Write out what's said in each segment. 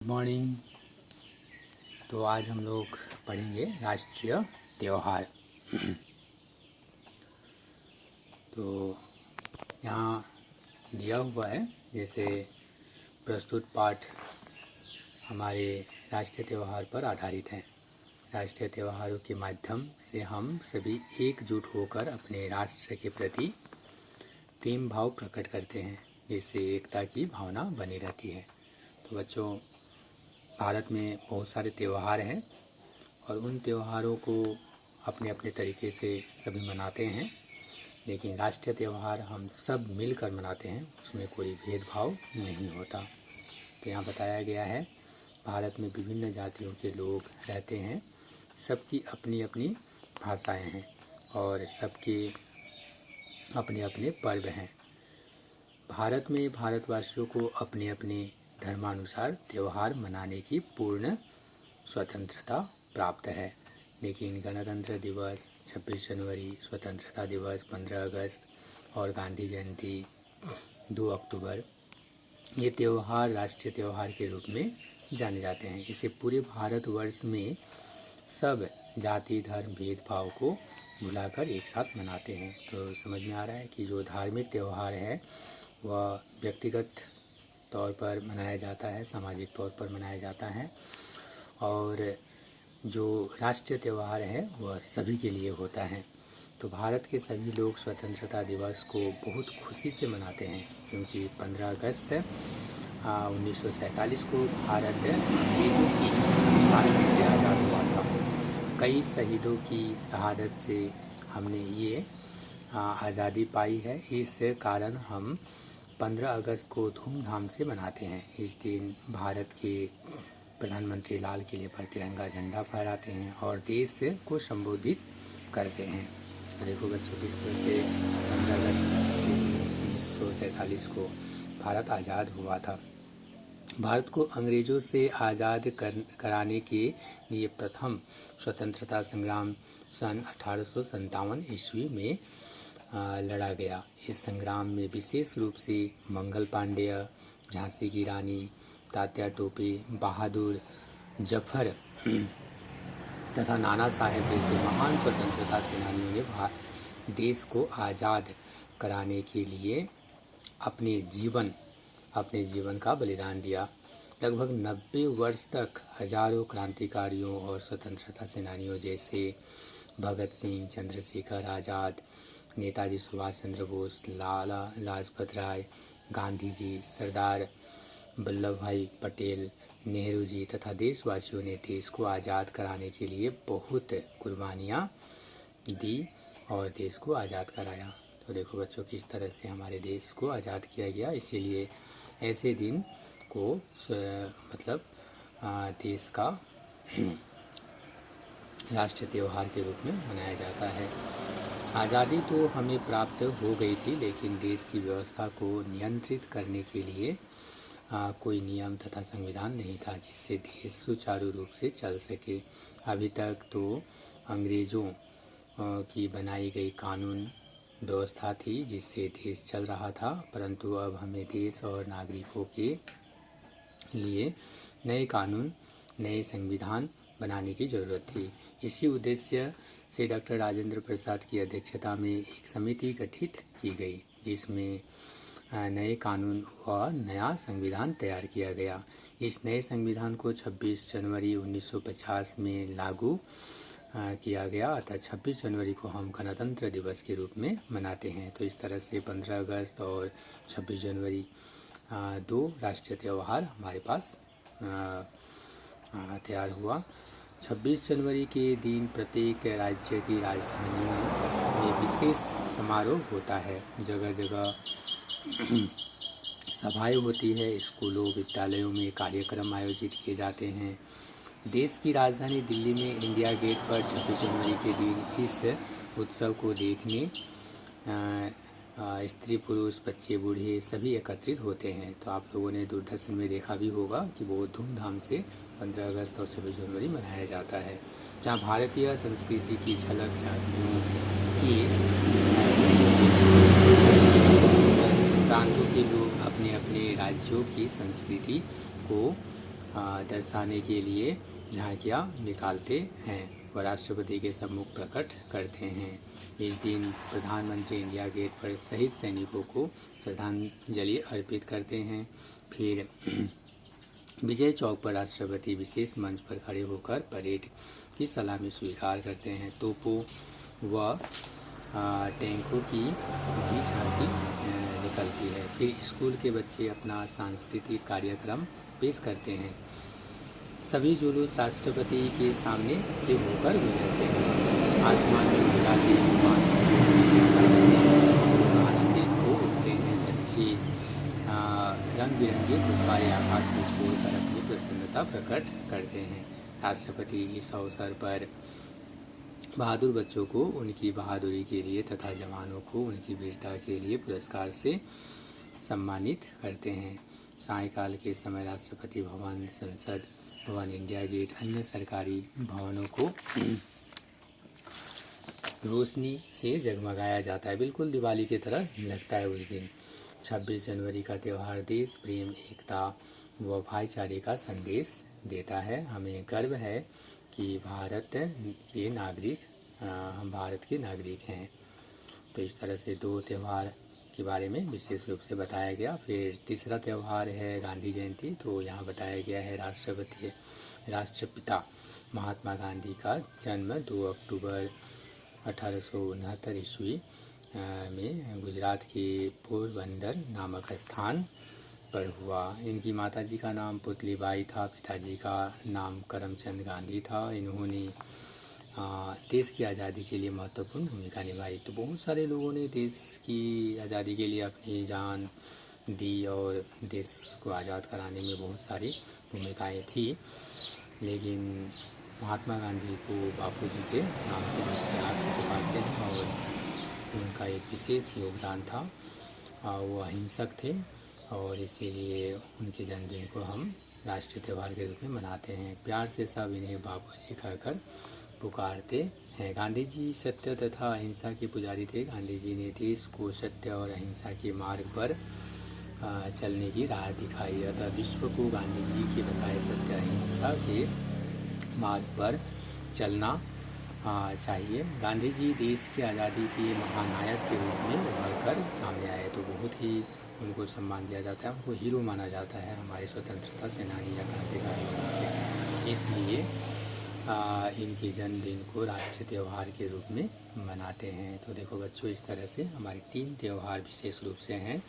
Morning. तो आज हम लोग पढ़ेंगे राष्ट्रीय त्यौहार। तो यहाँ दिया हुआ है, जैसे प्रस्तुत पाठ हमारे राष्ट्रीय त्यौहार पर आधारित हैं। राष्ट्रीय त्यौहारों के माध्यम से हम सभी एकजुट होकर अपने राष्ट्र के प्रति प्रेम भाव प्रकट करते हैं, जिससे एकता की भावना बनी रहती है। तो बच्चों, भारत में बहुत सारे त्यौहार हैं और उन त्योहारों को अपने अपने तरीके से सभी मनाते हैं, लेकिन राष्ट्रीय त्यौहार हम सब मिलकर मनाते हैं, उसमें कोई भेदभाव नहीं होता। तो यहाँ बताया गया है, भारत में विभिन्न जातियों के लोग रहते हैं, सबकी अपनी अपनी भाषाएं हैं और सबके अपने अपने पर्व हैं। भारत में भारतवासियों को अपने अपने धर्मानुसार त्यौहार मनाने की पूर्ण स्वतंत्रता प्राप्त है, लेकिन गणतंत्र दिवस, 26 जनवरी, स्वतंत्रता दिवस, 15 अगस्त और गांधी जयंती 2 अक्टूबर, ये त्यौहार राष्ट्रीय त्यौहार के रूप में जाने जाते हैं। इसे पूरे भारतवर्ष में सब जाति धर्म भेदभाव को भुलाकर एक साथ मनाते हैं। तो समझ में आ रहा है कि जो धार्मिक त्यौहार है वह व्यक्तिगत तौर पर मनाया जाता है, सामाजिक तौर पर मनाया जाता है, और जो राष्ट्रीय त्यौहार है वह सभी के लिए होता है। तो भारत के सभी लोग स्वतंत्रता दिवस को बहुत खुशी से मनाते हैं, क्योंकि 15 अगस्त 1947 को भारत अंग्रेजों की शासन से आज़ाद हुआ था। कई शहीदों की शहादत से हमने ये आज़ादी पाई है। इस कारण हम 15 अगस्त को धूमधाम से मनाते हैं। इस दिन भारत के प्रधानमंत्री लाल किले पर तिरंगा झंडा फहराते हैं और देश को संबोधित करते हैं। देखो बच्चों, किस तरह से 15 अगस्त 1947 को भारत आज़ाद हुआ था। भारत को अंग्रेज़ों से आज़ाद कराने के लिए प्रथम स्वतंत्रता संग्राम सन 1857 ईस्वी में लड़ा गया। इस संग्राम में विशेष रूप से मंगल पांडेय, झांसी की रानी, तात्या टोपे, बहादुर जफर तथा नाना साहेब जैसे महान स्वतंत्रता सेनानियों ने देश को आज़ाद कराने के लिए अपने जीवन का बलिदान दिया। लगभग 90 वर्ष तक हजारों क्रांतिकारियों और स्वतंत्रता सेनानियों जैसे भगत सिंह, चंद्रशेखर आज़ाद, नेताजी सुभाष चंद्र बोस, लाला लाजपत राय, गांधी जी, सरदार वल्लभ भाई पटेल, नेहरू जी तथा देशवासियों ने देश को आज़ाद कराने के लिए बहुत कुर्बानियाँ दी और देश को आज़ाद कराया। तो देखो बच्चों, किस तरह से हमारे देश को आज़ाद किया गया। इसीलिए ऐसे दिन को देश का राष्ट्रीय त्यौहार के रूप में मनाया जाता है। आज़ादी तो हमें प्राप्त हो गई थी, लेकिन देश की व्यवस्था को नियंत्रित करने के लिए कोई नियम तथा संविधान नहीं था, जिससे देश सुचारू रूप से चल सके। अभी तक तो अंग्रेज़ों की बनाई गई कानून व्यवस्था थी, जिससे देश चल रहा था, परंतु अब हमें देश और नागरिकों के लिए नए कानून, नए संविधान बनाने की ज़रूरत थी। इसी उद्देश्य से डॉक्टर राजेंद्र प्रसाद की अध्यक्षता में एक समिति गठित की गई, जिसमें नए कानून व नया संविधान तैयार किया गया। इस नए संविधान को 26 जनवरी 1950 में लागू किया गया, अतः 26 जनवरी को हम गणतंत्र दिवस के रूप में मनाते हैं। तो इस तरह से 15 अगस्त और 26 जनवरी 2 राष्ट्रीय त्यौहार हमारे पास तैयार हुआ। 26 जनवरी के दिन प्रत्येक राज्य की राजधानियों में विशेष समारोह होता है। जगह जगह सभाएं होती है, स्कूलों विद्यालयों में कार्यक्रम आयोजित किए जाते हैं। देश की राजधानी दिल्ली में इंडिया गेट पर 26 जनवरी के दिन इस उत्सव को देखने स्त्री पुरुष बच्चे बूढ़े सभी एकत्रित होते हैं। तो आप लोगों ने दूरदर्शन में देखा भी होगा कि बहुत धूमधाम से 15 अगस्त और 26 जनवरी मनाया जाता है, जहाँ भारतीय संस्कृति की झलक झांकियों की प्रांतों के लोग अपने अपने राज्यों की संस्कृति को दर्शाने के लिए झांकियाँ निकालते हैं व राष्ट्रपति के सम्मुख प्रकट करते हैं। इस दिन प्रधानमंत्री इंडिया गेट पर शहीद सैनिकों को श्रद्धांजलि अर्पित करते हैं। फिर विजय चौक पर राष्ट्रपति विशेष मंच पर खड़े होकर परेड की सलामी स्वीकार करते हैं। तोपों व टैंकों की भी झांकी निकलती है। फिर स्कूल के बच्चे अपना सांस्कृतिक कार्यक्रम पेश करते हैं। सभी जुलूस राष्ट्रपति के सामने से होकर गुजरते हैं। आसमान में उड़ता के आनंदित हो उठते हैं। बच्चे रंग बिरंगे गुब्बारे आकाश में छोड़कर अपनी प्रसन्नता प्रकट करते हैं। राष्ट्रपति इस अवसर पर बहादुर बच्चों को उनकी बहादुरी के लिए तथा जवानों को उनकी वीरता के लिए पुरस्कार से सम्मानित करते हैं। सायंकाल के समय राष्ट्रपति भवन, संसद भवन, इंडिया गेट, अन्य सरकारी भवनों को रोशनी से जगमगाया जाता है। बिल्कुल दिवाली की तरह लगता है उस दिन। 26 जनवरी का त्यौहार देश प्रेम, एकता व भाईचारे का संदेश देता है। हमें गर्व है कि हम भारत के नागरिक हैं। तो इस तरह से 2 त्यौहार के बारे में विशेष रूप से बताया गया। फिर तीसरा त्यौहार है गांधी जयंती। तो यहाँ बताया गया है राष्ट्रपिता महात्मा गांधी का जन्म 2 अक्टूबर 1869 ईस्वी में गुजरात के पोरबंदर नामक स्थान पर हुआ। इनकी माताजी का नाम पुतलीबाई था, पिताजी का नाम करमचंद गांधी था। इन्होंने देश की आज़ादी के लिए महत्वपूर्ण भूमिका निभाई। तो बहुत सारे लोगों ने देश की आज़ादी के लिए अपनी जान दी और देश को आज़ाद कराने में बहुत सारी भूमिकाएं थी, लेकिन महात्मा गांधी को बापूजी के नाम से हम प्यार से पुकारते हैं और उनका एक विशेष योगदान था। वो अहिंसक थे और इसीलिए उनके जन्मदिन को हम राष्ट्रीय त्यौहार के रूप में मनाते हैं। प्यार से सब इन्हें बापूजी कहकर पुकारते हैं। गांधी जी सत्य तथा अहिंसा के पुजारी थे। गांधी जी ने देश को सत्य और अहिंसा के मार्ग पर चलने की राह दिखाई। अतः विश्व को गांधी जी के बताए सत्य अहिंसा के मार्ग पर चलना चाहिए। गांधी जी देश की आज़ादी के महानायक के रूप में उभर कर सामने आए। तो बहुत ही उनको सम्मान दिया जाता है, उनको हीरो माना जाता है हमारे स्वतंत्रता सेनानी या क्रांतिकारियों में से। इसलिए इनके जन्मदिन को राष्ट्रीय त्यौहार के रूप में मनाते हैं। तो देखो बच्चों, इस तरह से हमारे 3 त्यौहार विशेष रूप से हैं,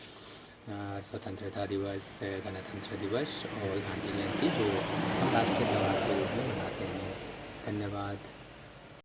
स्वतंत्रता दिवस, गणतंत्र दिवस और गांधी जयंती, जो हम राष्ट्रीय त्यौहार के रूप में मनाते हैं। धन्यवाद।